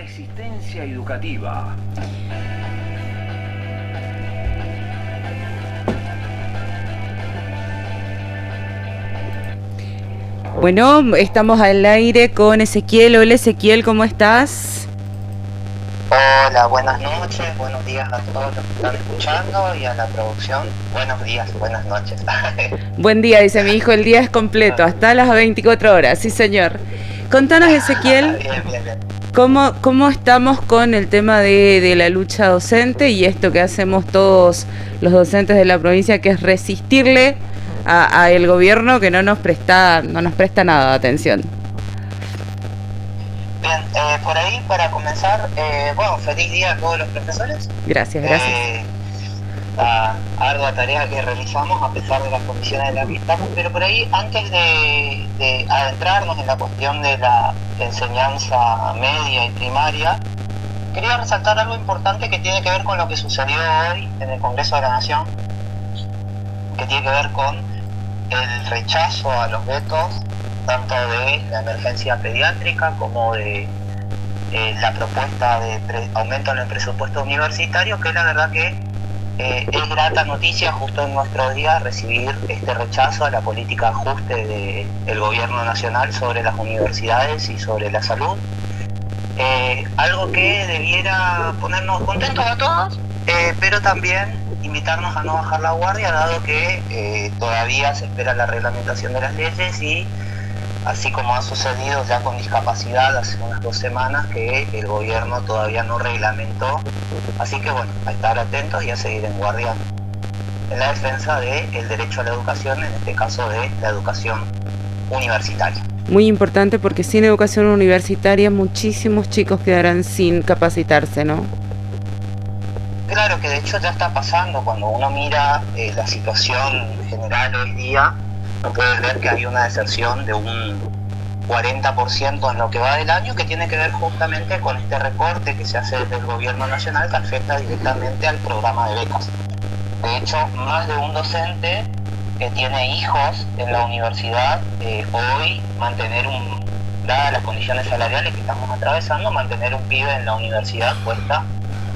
Resistencia educativa. Bueno, estamos al aire con Ezequiel. Hola Ezequiel, ¿cómo estás? Hola, buenas noches, buenos días a todos los que están escuchando y a la producción. Buenos días, buenas noches. Buen día, dice mi hijo, el día es completo, hasta las 24 horas, sí señor. Contanos Ezequiel, Bien. ¿cómo estamos con el tema de la lucha docente y esto que hacemos todos los docentes de la provincia, que es resistirle a el gobierno que no nos presta nada de atención? Bien, por ahí para comenzar, bueno, feliz día a todos los profesores. Gracias. La ardua tarea que realizamos a pesar de las condiciones en las que estamos, pero por ahí antes de adentrarnos en la cuestión de la enseñanza media y primaria, quería resaltar algo importante que tiene que ver con lo que sucedió hoy en el Congreso de la Nación, que tiene que ver con el rechazo a los vetos tanto de la emergencia pediátrica como de la propuesta de aumento en el presupuesto universitario, que la verdad que es grata noticia justo en nuestros días recibir este rechazo a la política de ajuste del gobierno nacional sobre las universidades y sobre la salud. Algo que debiera ponernos contentos a todos, pero también invitarnos a no bajar la guardia, dado que todavía se espera la reglamentación de las leyes y así como ha sucedido ya con discapacidad hace unas 2 semanas que el gobierno todavía no reglamentó. Así que bueno, a estar atentos y a seguir en guardia en la defensa del derecho a la educación, en este caso de la educación universitaria. Muy importante porque sin educación universitaria muchísimos chicos quedarán sin capacitarse, ¿no? Claro que de hecho ya está pasando. Cuando uno mira la situación general hoy día, uno puede ver que hay una deserción de un 40% en lo que va del año, que tiene que ver justamente con este recorte que se hace desde el gobierno nacional, que afecta directamente al programa de becas. De hecho, más de un docente que tiene hijos en la universidad, hoy dadas las condiciones salariales que estamos atravesando, mantener un pibe en la universidad cuesta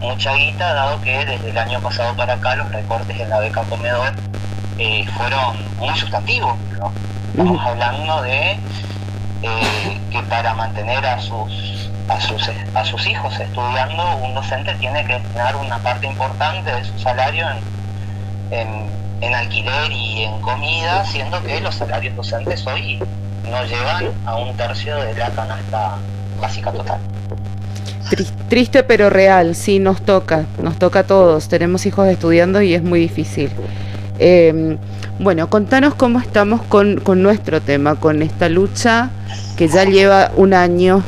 mucha guita, dado que desde el año pasado para acá los recortes en la beca comedor fueron muy sustantivos, ¿no? Estamos hablando de que para mantener a sus hijos estudiando, un docente tiene que destinar una parte importante de su salario en alquiler y en comida, siendo que los salarios docentes hoy no llegan a 1/3 de la canasta básica total. Triste pero real, sí, nos toca a todos, tenemos hijos estudiando y es muy difícil. Bueno, contanos cómo estamos con nuestro tema, con esta lucha que ya lleva un año.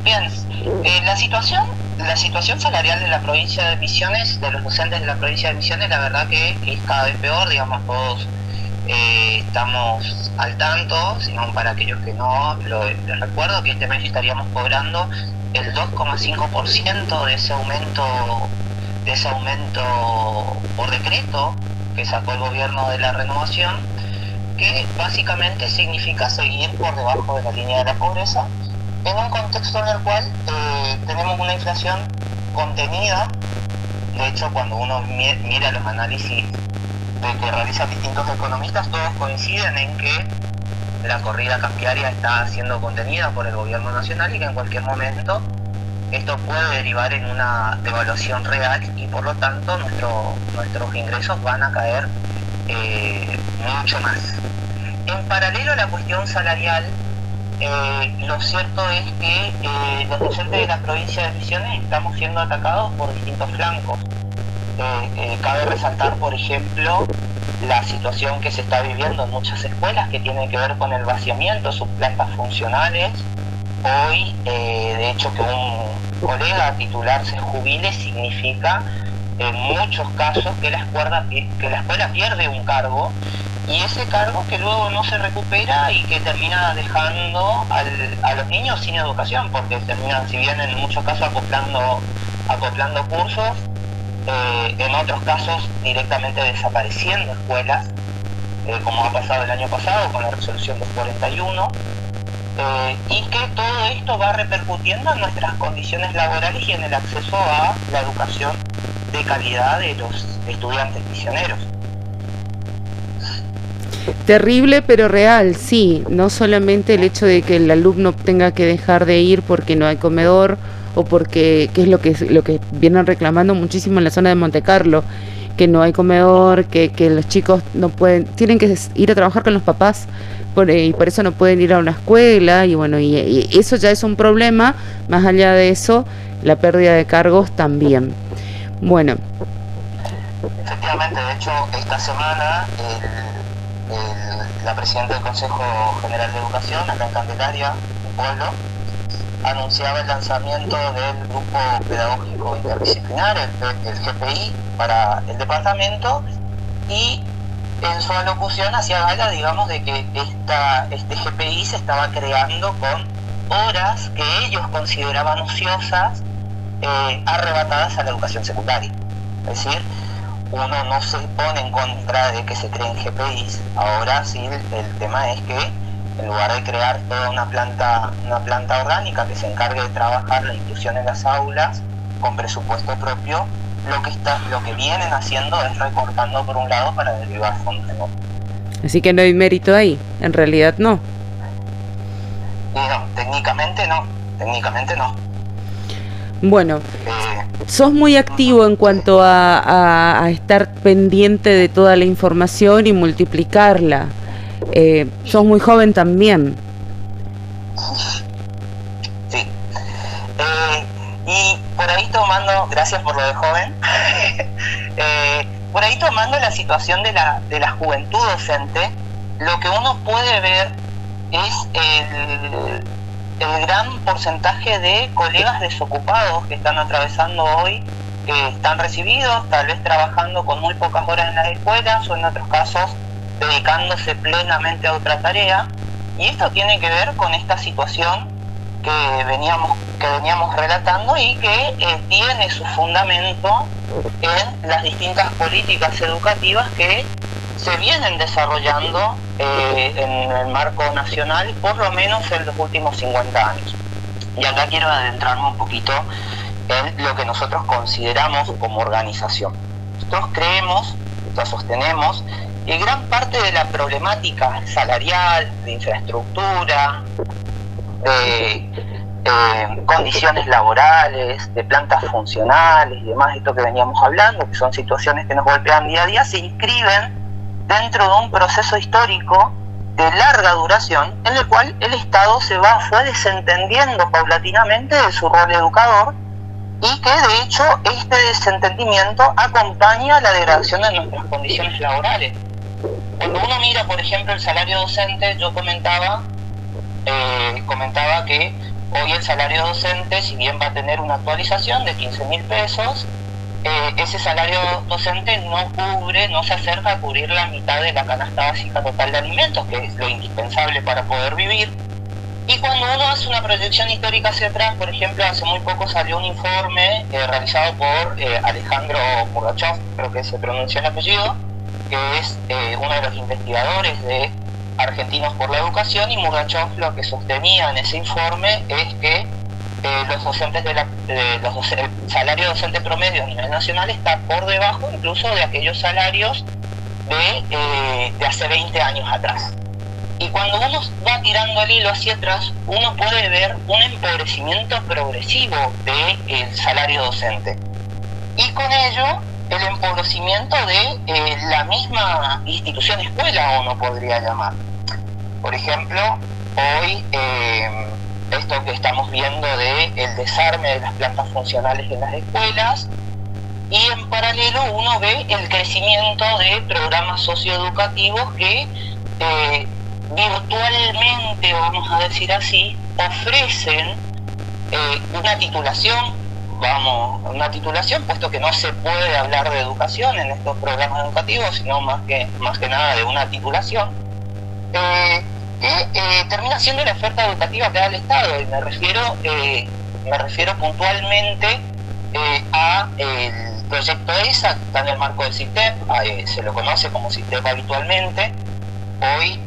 Bien, la situación salarial de la provincia de Misiones, de los docentes de la provincia de Misiones, la verdad que es cada vez peor, digamos, todos estamos al tanto, sino para aquellos que no, les recuerdo que este mes estaríamos cobrando el 2,5% de ese aumento por decreto que sacó el gobierno de la Renovación, que básicamente significa seguir por debajo de la línea de la pobreza, en un contexto en el cual tenemos una inflación contenida. De hecho, cuando uno mira los análisis que realizan distintos economistas, todos coinciden en que la corrida cambiaria está siendo contenida por el gobierno nacional y que en cualquier momento esto puede derivar en una devaluación real y por lo tanto nuestros ingresos van a caer mucho más. En paralelo a la cuestión salarial, lo cierto es que los docentes de la provincia de Misiones estamos siendo atacados por distintos flancos. Cabe resaltar, por ejemplo, la situación que se está viviendo en muchas escuelas que tiene que ver con el vaciamiento de sus plantas funcionales. Hoy, de hecho, que un colega titular se jubile significa en muchos casos que la escuela pierde un cargo, y ese cargo que luego no se recupera y que termina dejando a los niños sin educación, porque terminan, si bien en muchos casos acoplando cursos, en otros casos directamente desapareciendo escuelas, como ha pasado el año pasado con la resolución 241. y que todo esto va repercutiendo en nuestras condiciones laborales y en el acceso a la educación de calidad de los estudiantes misioneros. Terrible pero real, sí, no solamente el hecho de que el alumno tenga que dejar de ir porque no hay comedor o porque, que es lo que vienen reclamando muchísimo en la zona de Monte Carlo, que no hay comedor, que los chicos no pueden, tienen que ir a trabajar con los papás y por eso no pueden ir a una escuela y bueno, y eso ya es un problema. Más allá de eso, la pérdida de cargos también. Bueno, efectivamente, de hecho esta semana la presidenta del Consejo General de Educación, acá en Candelaria, un pueblo, anunciaba el lanzamiento del grupo pedagógico interdisciplinar, el GPI, para el departamento, y en su alocución hacía gala, digamos, de que este GPI se estaba creando con horas que ellos consideraban ociosas, arrebatadas a la educación secundaria. Es decir, uno no se pone en contra de que se creen GPIs. Ahora sí, el tema es que en lugar de crear toda una planta orgánica que se encargue de trabajar la inclusión en las aulas con presupuesto propio, lo que vienen haciendo es recortando por un lado para derivar fondos en otro. Así que no hay mérito ahí, en realidad no. Y no, técnicamente no. Bueno, sos muy activo en cuanto a estar pendiente de toda la información y multiplicarla. Sos muy joven también. Sí. Y por ahí tomando, gracias por lo de joven, por ahí tomando la situación de la juventud docente, lo que uno puede ver es el gran porcentaje de colegas desocupados que están atravesando hoy, que están recibidos, tal vez trabajando con muy pocas horas en las escuelas o en otros casos dedicándose plenamente a otra tarea. Y esto tiene que ver con esta situación que veníamos relatando y que tiene su fundamento en las distintas políticas educativas que se vienen desarrollando en el marco nacional, por lo menos en los últimos 50 años. Y acá quiero adentrarme un poquito en lo que nosotros consideramos como organización. Nosotros creemos, sostenemos, que gran parte de la problemática salarial, de infraestructura, de condiciones laborales, de plantas funcionales y demás, esto que veníamos hablando, que son situaciones que nos golpean día a día, se inscriben dentro de un proceso histórico de larga duración en el cual el Estado fue desentendiendo paulatinamente de su rol educador, y que de hecho este desentendimiento acompaña la degradación de nuestras condiciones laborales. Cuando uno mira, por ejemplo, el salario docente, yo comentaba que hoy el salario docente, si bien va a tener una actualización de 15.000 pesos, ese salario docente no se acerca a cubrir la mitad de la canasta básica total de alimentos, que es lo indispensable para poder vivir. Y cuando uno hace una proyección histórica hacia atrás, por ejemplo, hace muy poco salió un informe realizado por Alejandro Murgachov, creo que se pronuncia el apellido, que es uno de los investigadores de Argentinos por la Educación, y Murgachov lo que sostenía en ese informe es que el salario docente promedio a nivel nacional está por debajo incluso de aquellos salarios de hace 20 años atrás. Y cuando uno va tirando el hilo hacia atrás, uno puede ver un empobrecimiento progresivo del salario docente. Y con ello, el empobrecimiento de la misma institución escuela, uno podría llamar. Por ejemplo, hoy esto que estamos viendo el desarme de las plantas funcionales en las escuelas, y en paralelo uno ve el crecimiento de programas socioeducativos que virtualmente, vamos a decir así, ofrecen una titulación, puesto que no se puede hablar de educación en estos programas educativos, sino más que nada de una titulación, que termina siendo la oferta educativa que da el Estado. Y me refiero puntualmente a el proyecto ESA, que está en el marco del CITEP, se lo conoce como CITEP habitualmente. Hoy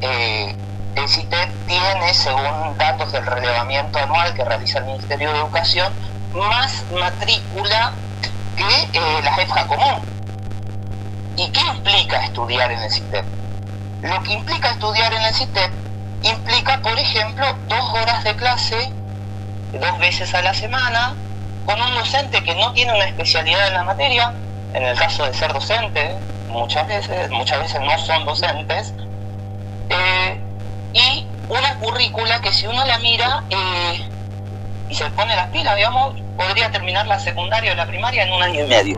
el CITEP tiene, según datos del relevamiento anual que realiza el Ministerio de Educación, más matrícula que la jefa común. ¿Y qué implica estudiar en el CITEP? Lo que implica estudiar en el CITEP implica, por ejemplo, 2 horas de clase 2 veces a la semana con un docente que no tiene una especialidad en la materia. En el caso de ser docente, muchas veces no son docentes, y una currícula que, si uno la mira y se pone las pilas, digamos, podría terminar la secundaria o la primaria en 1 año y medio.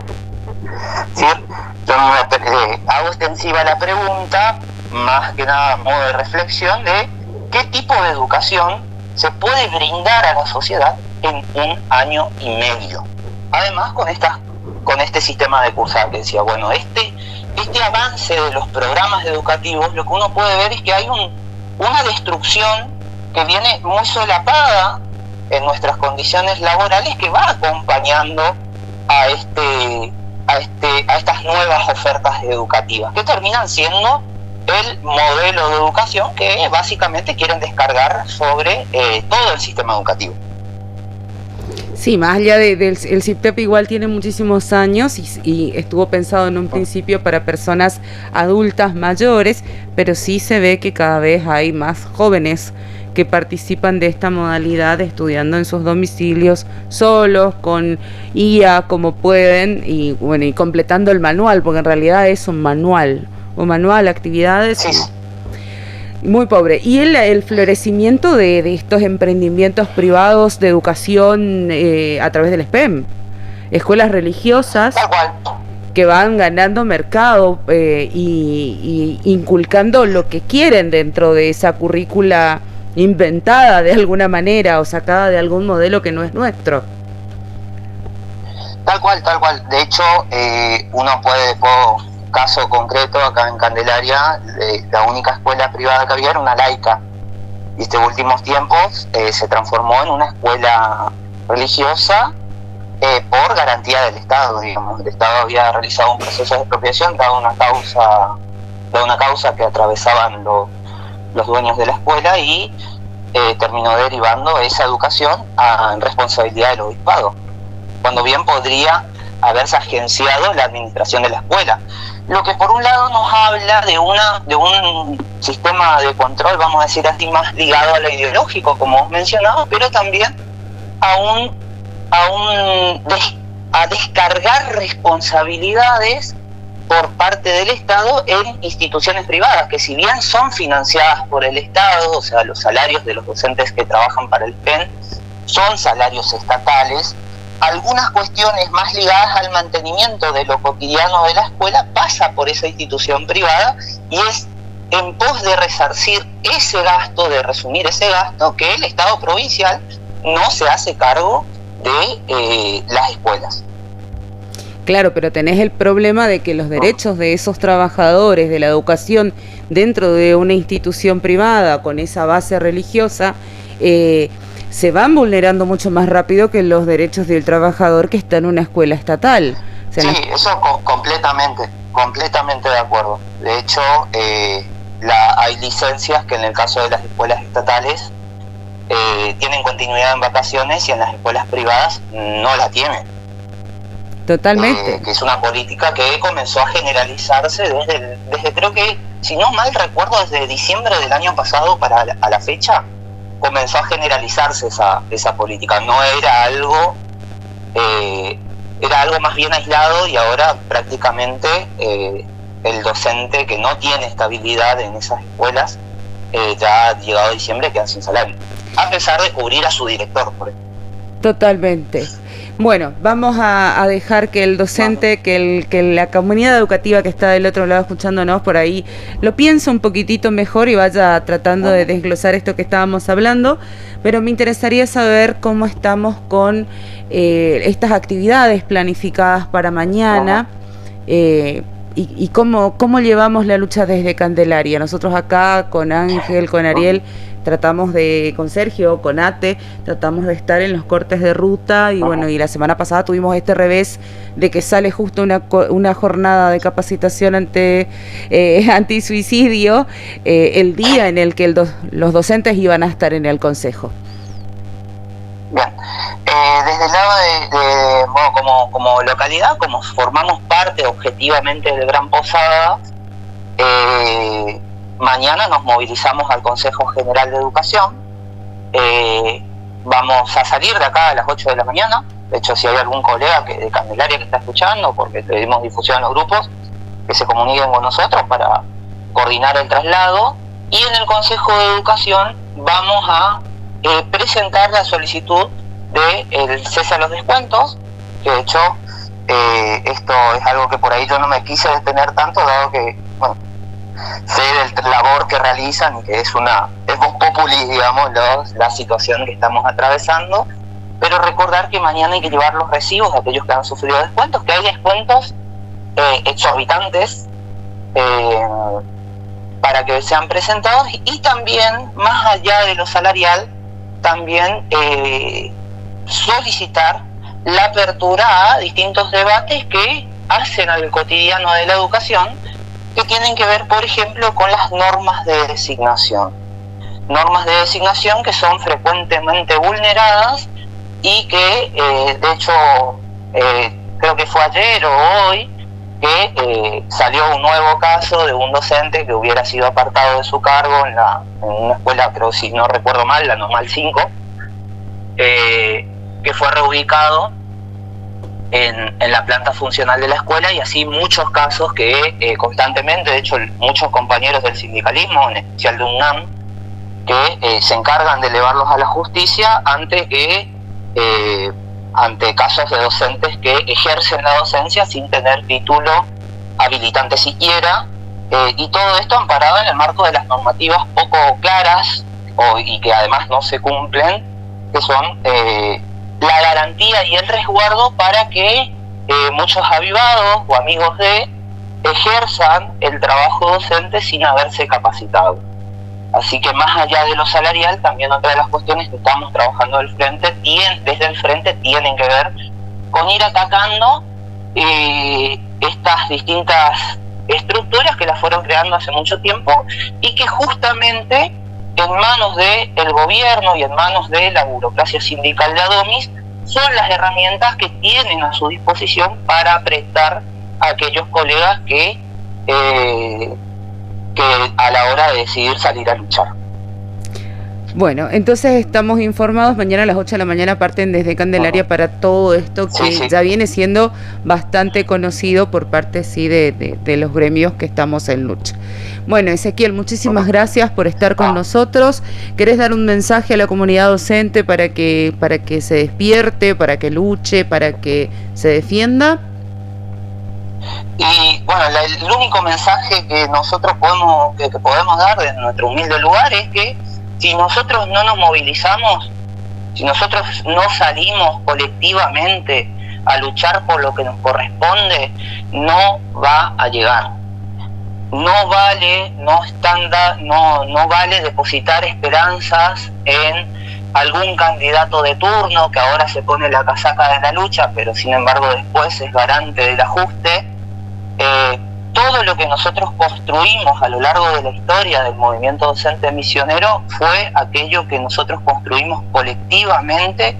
¿Sí? Entonces, hago extensiva la pregunta, más que nada a modo de reflexión, de qué tipo de educación se puede brindar a la sociedad en 1 año y medio. Además, con este sistema de cursada que decía, bueno, este avance de los programas educativos, lo que uno puede ver es que hay una destrucción que viene muy solapada en nuestras condiciones laborales, que va acompañando a estas nuevas ofertas educativas, que terminan siendo el modelo de educación que básicamente quieren descargar sobre todo el sistema educativo. Sí, más allá del CITEP, igual tiene muchísimos años y estuvo pensado en un principio para personas adultas mayores, pero sí se ve que cada vez hay más jóvenes que participan de esta modalidad, estudiando en sus domicilios solos, con IA como pueden, y bueno, y completando el manual, porque en realidad es un manual, actividades. Sí. Muy pobre. Y el florecimiento de estos emprendimientos privados de educación a través del SPEM, escuelas religiosas que van ganando mercado y inculcando lo que quieren dentro de esa currícula inventada de alguna manera o sacada de algún modelo que no es nuestro. Tal cual. De hecho, uno puede, caso concreto, acá en Candelaria, la única escuela privada que había era una laica, y estos últimos tiempos se transformó en una escuela religiosa por garantía del Estado, digamos. El Estado había realizado un proceso de expropiación dado una causa que atravesaban los dueños de la escuela, y terminó derivando esa educación a responsabilidad del obispado, cuando bien podría haberse agenciado la administración de la escuela. Lo que por un lado nos habla de un sistema de control, vamos a decir así, más ligado a lo ideológico, como os mencionaba, pero también a descargar responsabilidades por parte del Estado en instituciones privadas, que si bien son financiadas por el Estado, o sea, los salarios de los docentes que trabajan para el PEN son salarios estatales, algunas cuestiones más ligadas al mantenimiento de lo cotidiano de la escuela pasa por esa institución privada, y es en pos de resarcir ese gasto, de resumir ese gasto, que el Estado provincial no se hace cargo de las escuelas. Claro, pero tenés el problema de que los derechos de esos trabajadores de la educación dentro de una institución privada con esa base religiosa se van vulnerando mucho más rápido que los derechos del trabajador que está en una escuela estatal. O sea, sí, eso completamente de acuerdo. De hecho, hay licencias que en el caso de las escuelas estatales tienen continuidad en vacaciones, y en las escuelas privadas no la tienen. Totalmente. Que es una política que comenzó a generalizarse desde creo que, si no mal recuerdo, desde diciembre del año pasado a la fecha, comenzó a generalizarse esa política. No era algo, era algo más bien aislado, y ahora prácticamente el docente que no tiene estabilidad en esas escuelas, ya llegado a diciembre queda sin salario, a pesar de cubrir a su director, por ejemplo. Totalmente. Bueno, vamos a dejar que el docente, que la comunidad educativa que está del otro lado escuchándonos por ahí, lo piense un poquitito mejor y vaya tratando de desglosar esto que estábamos hablando, pero me interesaría saber cómo estamos con estas actividades planificadas para mañana, y cómo llevamos la lucha desde Candelaria. Nosotros acá con Ángel, con Ariel, tratamos de, con Sergio, con Ate, tratamos de estar en los cortes de ruta y bueno, y la semana pasada tuvimos este revés de que sale justo una jornada de capacitación anti-suicidio el día en el que los docentes iban a estar en el consejo. Bien, desde el lado bueno, como localidad, como formamos parte objetivamente del Gran Posada, mañana nos movilizamos al Consejo General de Educación. Vamos a salir de acá a las 8 de la mañana. De hecho, si hay algún colega de Candelaria que está escuchando, porque le dimos difusión en los grupos, que se comuniquen con nosotros para coordinar el traslado. Y en el Consejo de Educación vamos a presentar la solicitud del cese a los descuentos, que de hecho esto es algo que por ahí yo no me quise detener tanto, dado que, bueno, sé del labor que realizan y que es voz populi, digamos, la situación que estamos atravesando, pero recordar que mañana hay que llevar los recibos de aquellos que han sufrido descuentos, que hay descuentos exorbitantes para que sean presentados, y también, más allá de lo salarial, también solicitar la apertura a distintos debates que hacen al cotidiano de la educación, que tienen que ver, por ejemplo, con las normas de designación. Normas de designación que son frecuentemente vulneradas y que, de hecho, creo que fue ayer o hoy, que salió un nuevo caso de un docente que hubiera sido apartado de su cargo en una escuela, creo, si no recuerdo mal, la Normal 5, que fue reubicado en la planta funcional de la escuela, y así muchos casos que constantemente, de hecho muchos compañeros del sindicalismo, en especial de UNAM, que se encargan de elevarlos a la justicia ante casos de docentes que ejercen la docencia sin tener título habilitante siquiera, y todo esto amparado en el marco de las normativas poco claras y que además no se cumplen, que son la garantía y el resguardo para que muchos avivados o amigos ejerzan el trabajo docente sin haberse capacitado. Así que más allá de lo salarial, también otra de las cuestiones que estamos trabajando desde el frente tienen que ver con ir atacando estas distintas estructuras que las fueron creando hace mucho tiempo, y que justamente en manos del gobierno y en manos de la burocracia sindical de ADOMIS son las herramientas que tienen a su disposición para prestar a aquellos colegas que a la hora de decidir salir a luchar. Bueno, entonces estamos informados, mañana a las 8 de la mañana parten desde Candelaria para todo esto que ya viene siendo bastante conocido por parte de los gremios que estamos en lucha. Bueno, Ezequiel, muchísimas gracias por estar con nosotros. ¿Querés dar un mensaje a la comunidad docente para que se despierte, para que luche, para que se defienda? Y bueno, el único mensaje que nosotros podemos dar desde nuestro humilde lugar es que si nosotros no nos movilizamos, si nosotros no salimos colectivamente a luchar por lo que nos corresponde, no va a llegar. No vale depositar esperanzas en algún candidato de turno que ahora se pone la casaca de la lucha, pero sin embargo después es garante del ajuste. Todo lo que nosotros construimos a lo largo de la historia del movimiento docente misionero fue aquello que nosotros construimos colectivamente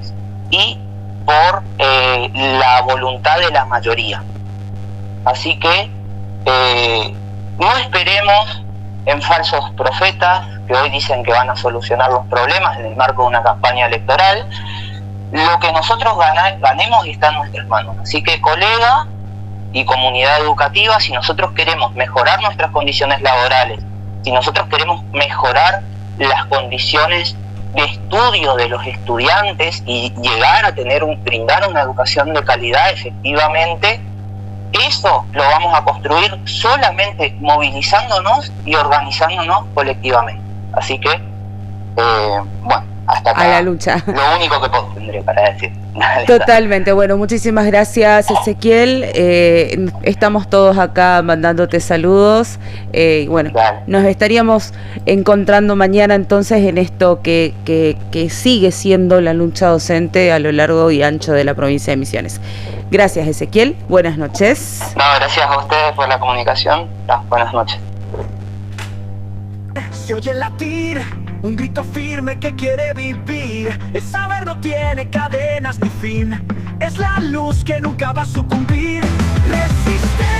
y por la voluntad de la mayoría. Así que no esperemos en falsos profetas que hoy dicen que van a solucionar los problemas en el marco de una campaña electoral. Lo que nosotros ganemos está en nuestras manos. Así que, colega y comunidad educativa, si nosotros queremos mejorar nuestras condiciones laborales, si nosotros queremos mejorar las condiciones de estudio de los estudiantes y llegar a brindar una educación de calidad efectivamente, eso lo vamos a construir solamente movilizándonos y organizándonos colectivamente. Así que, bueno, hasta acá. A la lucha. Lo único que tendré para decir. Totalmente. Bueno, muchísimas gracias, Ezequiel. Estamos todos acá mandándote saludos. Bueno, Dale. nos estaríamos encontrando mañana entonces en esto que sigue siendo la lucha docente a lo largo y ancho de la provincia de Misiones. Gracias, Ezequiel. Buenas noches. No, gracias a ustedes por la comunicación. Buenas noches. Se oye latir, un grito firme que quiere vivir. El saber no tiene cadenas ni fin. Es la luz que nunca va a sucumbir. Resiste.